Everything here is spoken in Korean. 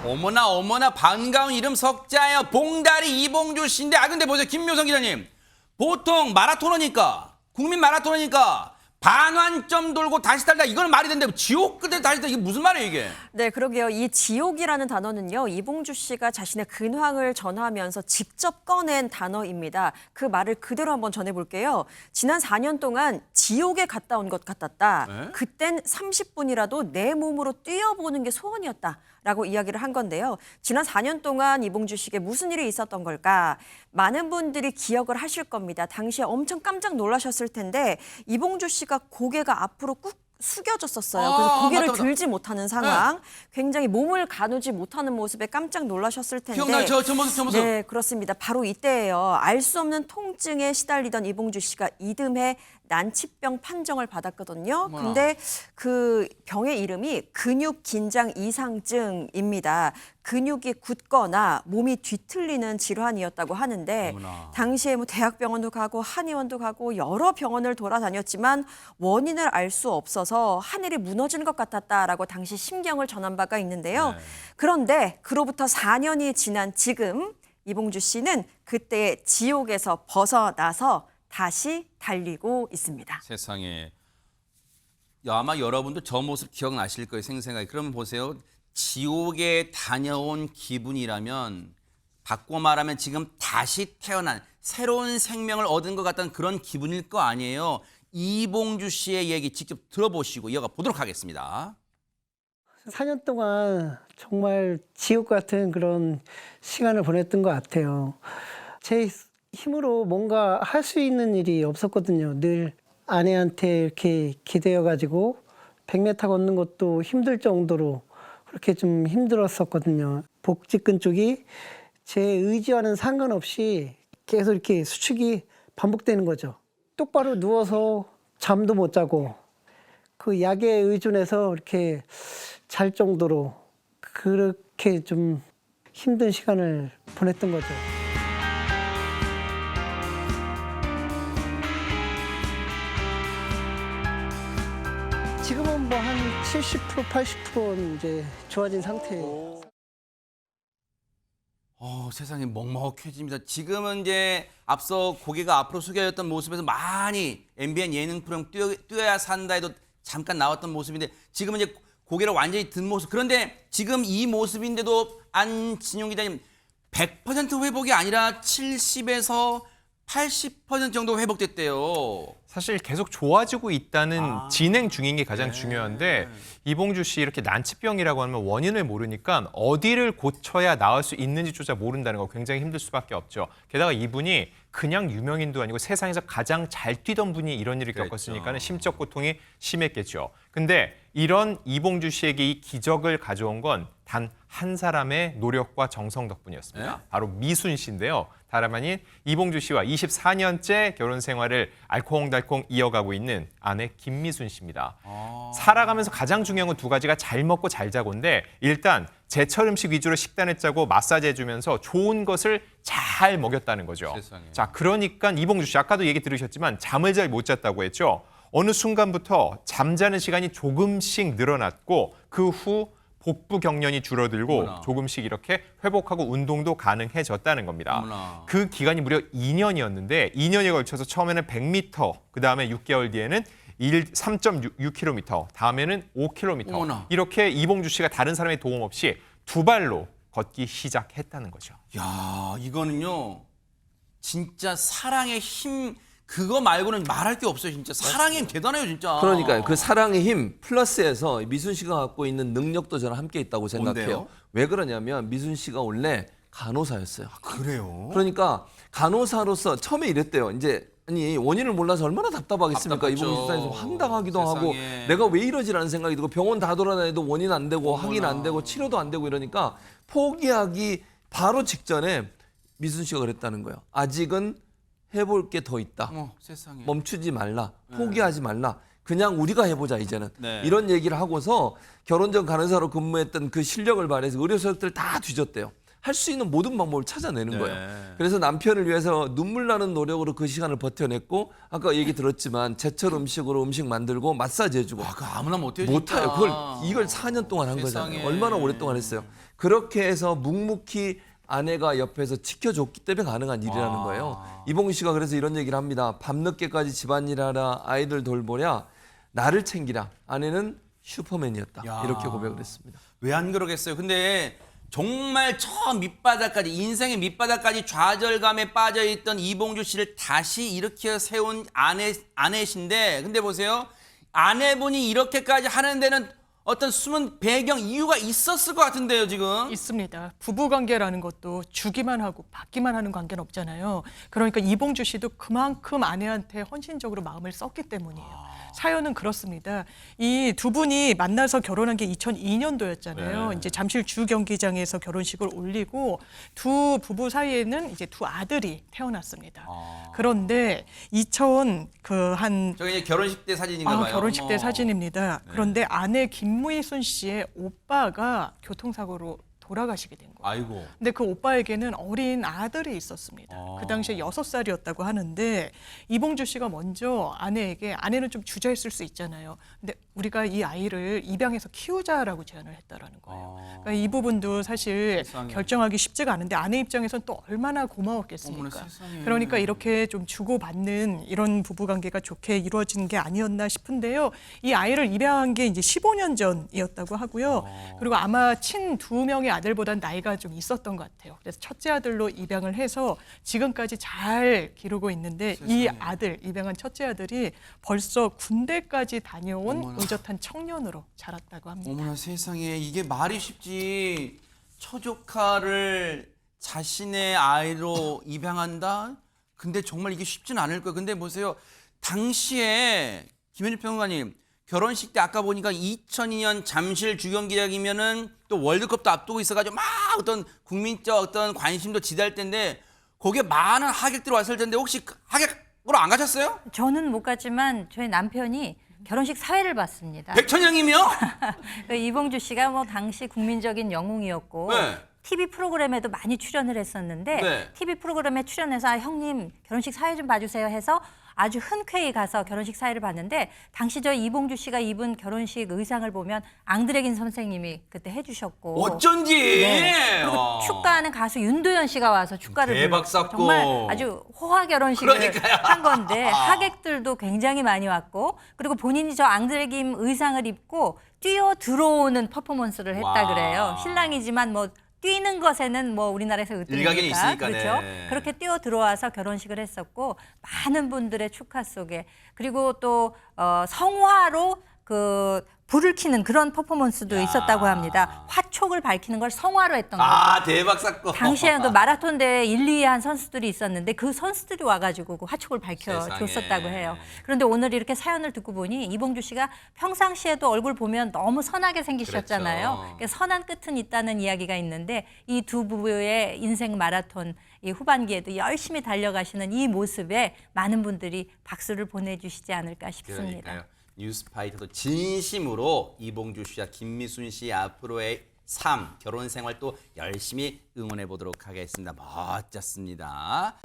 어머나 어머나 반가운 이름 석자예요. 봉다리 이봉주 씨인데 근데 보세요 김묘성 기자님. 보통 마라토너니까 국민 마라토너니까 반환점 돌고 다시 달다 이건 말이 된대. 지옥 끝에 다시 달다 이게 무슨 말이에요 이게? 네, 그러게요. 이 지옥이라는 단어는요. 이봉주 씨가 자신의 근황을 전하면서 직접 꺼낸 단어입니다. 그 말을 그대로 한번 전해볼게요. 지난 4년 동안 지옥에 갔다 온 것 같았다. 네? 그땐 30분이라도 내 몸으로 뛰어보는 게 소원이었다. 라고 이야기를 한 건데요. 지난 4년 동안 이봉주 씨에게 무슨 일이 있었던 걸까? 많은 분들이 기억을 하실 겁니다. 당시에 엄청 깜짝 놀라셨을 텐데 이봉주 씨가 고개가 앞으로 꾹 숙여졌었어요. 그래서 고개를 맞다. 들지 못하는 상황, 굉장히 몸을 가누지 못하는 모습에 깜짝 놀라셨을 텐데. 기억나요? 저 모습. 네, 그렇습니다. 바로 이때예요. 알 수 없는 통증에 시달리던 이봉주 씨가 이듬해 난치병 판정을 받았거든요. 어머나. 근데 그 병의 이름이 근육 긴장 이상증입니다. 근육이 굳거나 몸이 뒤틀리는 질환이었다고 하는데 어머나. 당시에 뭐 대학병원도 가고 한의원도 가고 여러 병원을 돌아다녔지만 원인을 알 수 없어서 하늘이 무너지는 것 같았다라고 당시 심경을 전한 바가 있는데요. 네. 그런데 그로부터 4년이 지난 지금 이봉주 씨는 그때의 지옥에서 벗어나서 다시 달리고 있습니다. 세상에. 아마 여러분도 저 모습 기억나실 거예요 생생하게. 그러면 보세요. 지옥에 다녀온 기분이라면 바꿔 말하면 지금 다시 태어난 새로운 생명을 얻은 것 같다는 그런 기분일 거 아니에요. 이봉주 씨의 얘기 직접 들어보시고 이어가 보도록 하겠습니다. 4년 동안 정말 지옥 같은 그런 시간을 보냈던 것 같아요. 제 힘으로 뭔가 할 수 있는 일이 없었거든요. 늘 아내한테 이렇게 기대어가지고 100m 걷는 것도 힘들 정도로 그렇게 좀 힘들었었거든요. 복직근 쪽이 제 의지와는 상관없이 계속 이렇게 수축이 반복되는 거죠. 똑바로 누워서 잠도 못 자고 그 약에 의존해서 이렇게 잘 정도로 그렇게 좀 힘든 시간을 보냈던 거죠. 지금은 뭐 한 70%, 80%는 이제 좋아진 상태예요. 세상이 먹먹해집니다. 지금은 이제 앞서 고개가 앞으로 숙여졌던 모습에서 많이 MBN 예능 프로그램 뛰어야 산다에도 잠깐 나왔던 모습인데 지금은 이제 고개를 완전히 든 모습. 그런데 지금 이 모습인데도 안진용 기자님 100% 회복이 아니라 70에서 80% 정도 회복됐대요. 사실 계속 좋아지고 있다는 진행 중인 게 가장 네. 중요한데 이봉주 씨 이렇게 난치병이라고 하면 원인을 모르니까 어디를 고쳐야 나을 수 있는지조차 모른다는 거 굉장히 힘들 수밖에 없죠. 게다가 이분이 그냥 유명인도 아니고 세상에서 가장 잘 뛰던 분이 이런 일을 그랬죠. 겪었으니까 심적 고통이 심했겠죠. 근데 이런 이봉주 씨에게 이 기적을 가져온 건 단 한 사람의 노력과 정성 덕분이었습니다. 네? 바로 미순 씨인데요. 다름 아닌 이봉주 씨와 24년째 결혼 생활을 알콩달콩 이어가고 있는 아내 김미순 씨입니다. 살아가면서 가장 중요한 건 두 가지가 잘 먹고 잘 자고인데 일단 제철 음식 위주로 식단을 짜고 마사지 해주면서 좋은 것을 잘 먹였다는 거죠. 세상에. 자, 그러니까 이봉주 씨 아까도 얘기 들으셨지만 잠을 잘 못 잤다고 했죠. 어느 순간부터 잠자는 시간이 조금씩 늘어났고 그 후 복부 경련이 줄어들고 어머나. 조금씩 이렇게 회복하고 운동도 가능해졌다는 겁니다. 어머나. 그 기간이 무려 2년이었는데 2년에 걸쳐서 처음에는 100m, 그다음에 6개월 뒤에는 3.6km, 다음에는 5km. 어머나. 이렇게 이봉주 씨가 다른 사람의 도움 없이 두 발로 걷기 시작했다는 거죠. 야, 이거는요. 진짜 사랑의 힘 그거 말고는 말할 게 없어요, 진짜. 사랑의 힘 대단해요, 진짜. 그러니까요. 그 사랑의 힘 플러스해서 미순 씨가 갖고 있는 능력도 저는 함께 있다고 생각해요. 뭔데요? 왜 그러냐면 미순 씨가 원래 간호사였어요. 그래요? 그러니까 간호사로서 처음에 이랬대요. 이제 아니 원인을 몰라서 얼마나 답답하겠습니까? 답답하죠. 이번 입사에서 황당하기도 하고 세상에. 내가 왜 이러지라는 생각이 들고 병원 다 돌아다녀도 원인 안 되고 확인 안 되고 치료도 안 되고 이러니까 포기하기 바로 직전에 미순 씨가 그랬다는 거예요. 아직은 해볼 게 더 있다. 세상에. 멈추지 말라. 포기하지 말라. 그냥 우리가 해보자 이제는. 네. 이런 얘기를 하고서 결혼 전 간호사로 근무했던 그 실력을 발휘해서 의료 서적들을 다 뒤졌대요. 할 수 있는 모든 방법을 찾아내는 네. 거예요. 그래서 남편을 위해서 눈물 나는 노력으로 그 시간을 버텨냈고 아까 얘기 들었지만 제철 음식으로 음식 만들고 마사지 해주고 그 아무나 못해요. 못해요. 이걸 4년 동안 한 세상에. 거잖아요. 얼마나 오랫동안 했어요. 그렇게 해서 묵묵히 아내가 옆에서 지켜줬기 때문에 가능한 일이라는 거예요. 이봉규 씨가 그래서 이런 얘기를 합니다. 밤늦게까지 집안일하라, 아이들 돌보랴, 나를 챙기라. 아내는 슈퍼맨이었다. 야. 이렇게 고백을 했습니다. 왜 안 그러겠어요? 근데 정말 저 밑바닥까지 인생의 밑바닥까지 좌절감에 빠져 있던 이봉주 씨를 다시 일으켜 세운 아내신데 근데 보세요. 아내분이 이렇게까지 하는 데는 어떤 숨은 배경 이유가 있었을 것 같은데요, 지금. 있습니다. 부부 관계라는 것도 주기만 하고 받기만 하는 관계는 없잖아요. 그러니까 이봉주 씨도 그만큼 아내한테 헌신적으로 마음을 썼기 때문이에요. 사연은 그렇습니다. 이 두 분이 만나서 결혼한 게 2002년도였잖아요. 네. 이제 잠실 주 경기장에서 결혼식을 올리고 두 부부 사이에는 이제 두 아들이 태어났습니다. 그런데 저게 이제 결혼식 때 사진인가 봐요. 결혼식 때 어머. 사진입니다. 그런데 아내 김무희순 씨의 오빠가 교통사고로 돌아가시게 된 거예요. 아이고. 근데 그 오빠에게는 어린 아들이 있었습니다. 그 당시에 6살이었다고 하는데 이봉주 씨가 먼저 아내에게 아내는 좀 주저했을 수 있잖아요. 근데 우리가 이 아이를 입양해서 키우자라고 제안을 했다라는 거예요. 그러니까 이 부분도 사실 세상에. 결정하기 쉽지가 않은데 아내 입장에서는 또 얼마나 고마웠겠습니까? 어머나 세상에. 그러니까 이렇게 좀 주고받는 이런 부부관계가 좋게 이루어진 게 아니었나 싶은데요. 이 아이를 입양한 게 이제 15년 전이었다고 하고요. 그리고 아마 친 2명의 아들보단 나이가 좀 있었던 것 같아요. 그래서 첫째 아들로 입양을 해서 지금까지 잘 기르고 있는데 이 아들, 입양한 첫째 아들이 벌써 군대까지 다녀온 어머나. 의젓한 청년으로 자랐다고 합니다. 어머나 세상에 이게 말이 쉽지. 처조카를 자신의 아이로 입양한다? 근데 정말 이게 쉽진 않을 거예요. 근데 보세요. 당시에 김현일 평론가님 결혼식 때 아까 보니까 2002년 잠실 주경기장이면은 또 월드컵도 앞두고 있어가지고 막 어떤 국민적 어떤 관심도 지대할 텐데 거기에 많은 하객들이 왔을 텐데 혹시 하객으로 안 가셨어요? 저는 못 갔지만 저희 남편이 결혼식 사회를 봤습니다. 백천영이며? 이봉주 씨가 뭐 당시 국민적인 영웅이었고 네. TV 프로그램에도 많이 출연을 했었는데 네. TV 프로그램에 출연해서 형님 결혼식 사회 좀 봐주세요 해서 아주 흔쾌히 가서 결혼식 사회를 봤는데 당시 저 이봉주 씨가 입은 결혼식 의상을 보면 앙드레긴 선생님이 그때 해주셨고 어쩐지. 네. 그리고 축가하는 가수 윤도현 씨가 와서 축가를 대박 불렀고 쌌고. 정말 아주 호화 결혼식을 그러니까요. 한 건데 하객들도 굉장히 많이 왔고 그리고 본인이 저 앙드레김 의상을 입고 뛰어 들어오는 퍼포먼스를 했다 와. 그래요. 신랑이지만 뭐 뛰는 것에는 뭐 우리나라에서 일각견이 으뜸이니까 있으니까, 그렇죠. 네. 그렇게 뛰어 들어와서 결혼식을 했었고 많은 분들의 축하 속에 그리고 또 성화로 그 불을 켜는 그런 퍼포먼스도 있었다고 합니다. 화촉을 밝히는 걸 성화로 했던 거죠. 대박 쌌고. 당시에 그 마라톤 대회 1, 2위 한 선수들이 있었는데 그 선수들이 와가지고 그 화촉을 밝혀줬었다고 세상에. 해요. 그런데 오늘 이렇게 사연을 듣고 보니 이봉주 씨가 평상시에도 얼굴 보면 너무 선하게 생기셨잖아요. 그렇죠. 그러니까 선한 끝은 있다는 이야기가 있는데 이 두 부부의 인생 마라톤 이 후반기에도 열심히 달려가시는 이 모습에 많은 분들이 박수를 보내주시지 않을까 싶습니다. 그러니까요. 뉴스파이터도 진심으로 이봉주 씨와 김미순 씨 앞으로의 삶, 결혼 생활 또 열심히 응원해 보도록 하겠습니다. 멋졌습니다.